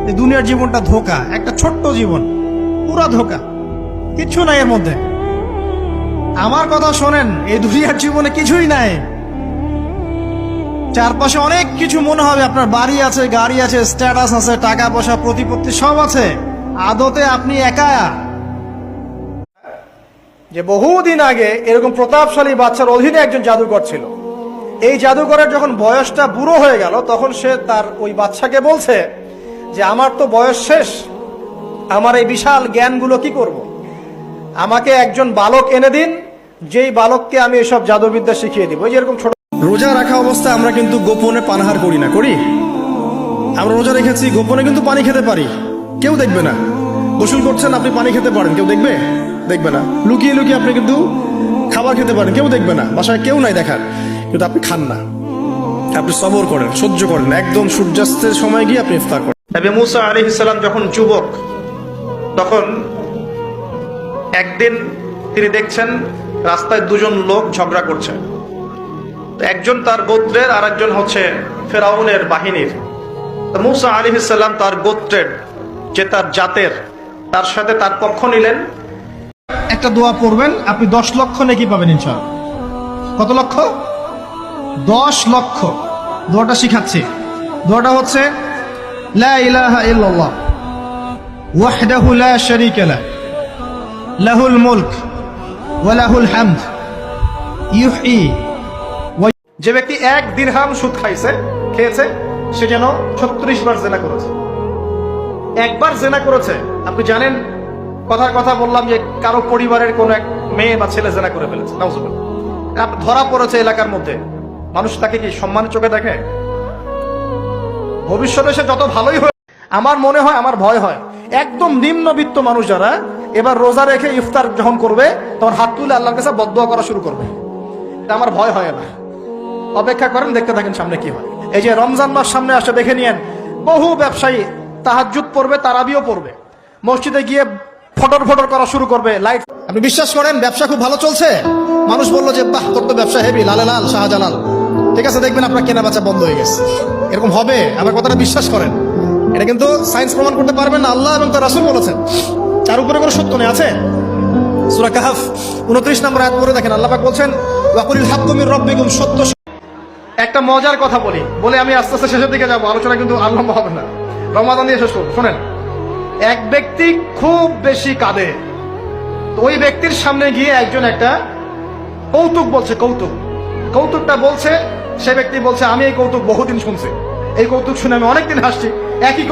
এই দুনিয়ার জীবনটা ধোঁকা, একটা ছোট্ট জীবন, পুরা ধোঁকা, কিচ্ছু নাই এর মধ্যে। আমার কথা শোনেন, এই দুনিয়ার জীবনে কিছুই নাই। চারপাশে অনেক কিছু মনে হবে, আপনার বাড়ি আছে, গাড়ি আছে, স্ট্যাটাস আছে, টাকা পয়সা, প্রতিপত্তি সব আছে। আদতে আপনি একা। যে বহুদিন আগে এরকম প্রতাপশালী বাচ্চার অধীনে একজন জাদুকর ছিল। এই জাদুকরের যখন বয়সটা বুড়ো হয়ে গেল, তখন সে তার ওই বাচ্চাকে বলছে যে আমার তো বয়স শেষ, আমার এই বিশাল জ্ঞানগুলো কি করব। আমাকে একজন বালক এনে দিন, যেই বালককে আমি এসব জাদুবিদ্যা শিখিয়ে দিব। যেরকম ছোট রোজা রাখা অবস্থায় আমরা কিন্তু গোপনে পানাহার করি না, করি? আমরা রোজা রেখেছি, গোপনে কিন্তু পানি খেতে পারি, কেউ দেখবে না। গোসল করছেন, আপনি পানি খেতে পারেন, কেউ দেখবে? দেখবে না। লুকিয়ে লুকিয়ে আপনি কিন্তু খাবার খেতে পারেন, কেউ দেখবে না, বাসায় কেউ নাই দেখার, কিন্তু আপনি খান না। আপনি সবর করেন, সহ্য করেন, একদম সূর্যাস্তের সময় গিয়ে আপনি ইফতার করেন। নবী মুসা আলাইহিস সালাম যখন যুবক, তখন একদিন তিনি দেখছেন রাস্তায় দুজন লোক ঝগড়া করছে। একজন তার গোত্রের, আর একজন হচ্ছে ফেরাউনের বাহিনীর। মুসা আলাইহিস সালাম তার গোত্রের, যে তার জাতের, তার সাথে তার পক্ষ নিলেন। একটা দোয়া পড়বেন, আপনি 10 লক্ষ নেকি পাবেন ইনশাআল্লাহ। কত লক্ষ? 10 লক্ষ। দোয়াটা শিখাচ্ছি। দোয়াটা হচ্ছে লা ইলাহা ইল্লাল্লাহ ওয়াহদাহু লা শারীকা লাহু লাহুল মুলক ওয়া লাহুল হামদ ইউহয়ী। যে ব্যক্তি 1 দিরহাম সুদ খেয়েছে, সে যেন 36 বার জিনা করেছে। একবার জিনা করেছে। আপনি জানেন, কথার কথা বললাম যে কারো পরিবারের কোন এক মেয়ে বা ছেলে জিনা করে ফেলেছে, নাউজুবিল্লাহ, ধরা পড়েছে এলাকার মধ্যে। মানুষ তাকে কি সম্মানের চোখে দেখে? ভবিষ্যতে সে যত ভালোই হয়, আমার মনে হয়, আমার ভয় হয়, একদম নিম্নবিত্ত মানুষ যারা এবার রোজা রেখে ইফতার যখন করবে, তখন হাত তুলে আল্লাহর কাছে বদদোয়া করা শুরু করবে। আমার ভয় হয় না। অপেক্ষা করেন, দেখতে থাকেন সামনে কি হয়। এই যে রমজান মাস সামনে আসে, দেখে নিয়েন বহু ব্যবসায়ী তাহাজ্জুদ পড়বে, তারাবিও পড়বে, মসজিদে গিয়ে ফটর ফটর করা শুরু করবে, লাইট। আপনি বিশ্বাস করেন ব্যবসা খুব ভালো চলছে? মানুষ বললো যে বাহ, তোর তো ব্যবসা হেভি, লালে লাল শাহজালাল। ঠিক আছে, দেখবেন আপনার কেনা বেচা বন্ধ হয়ে গেছে। এরকম হবে, আমার কথাটা বিশ্বাস করেন। এটা কিন্তু সায়েন্স প্রমাণ করতে পারবেন না, আল্লাহ এবং তার রাসূল বলেছেন। তার উপরে কোনো সত্য নেই। আছে সূরা কাহফ 29 নম্বর আয়াত পড়ে দেখেন, আল্লাহ পাক বলছেন ওয়াকুলিল হাক্কু মির রাব্বিকুম। সত্য। একটা মজার কথা বলে আমি আস্তে আস্তে শেষের দিকে যাবো, আলোচনা কিন্তু আর লম্বা হবে না, রমাদান দিয়ে শেষ করবো। শোনেন, এক ব্যক্তি খুব বেশি কাঁদে, তো ওই ব্যক্তির সামনে গিয়ে একজন একটা কৌতুক বলছে। কৌতুকটা বলছে, সে ব্যক্তি বলছে আমি এই কৌতুক বহুদিন শুনছি, এই কৌতুক শুনে আমি অনেকদিন হাসছি। একই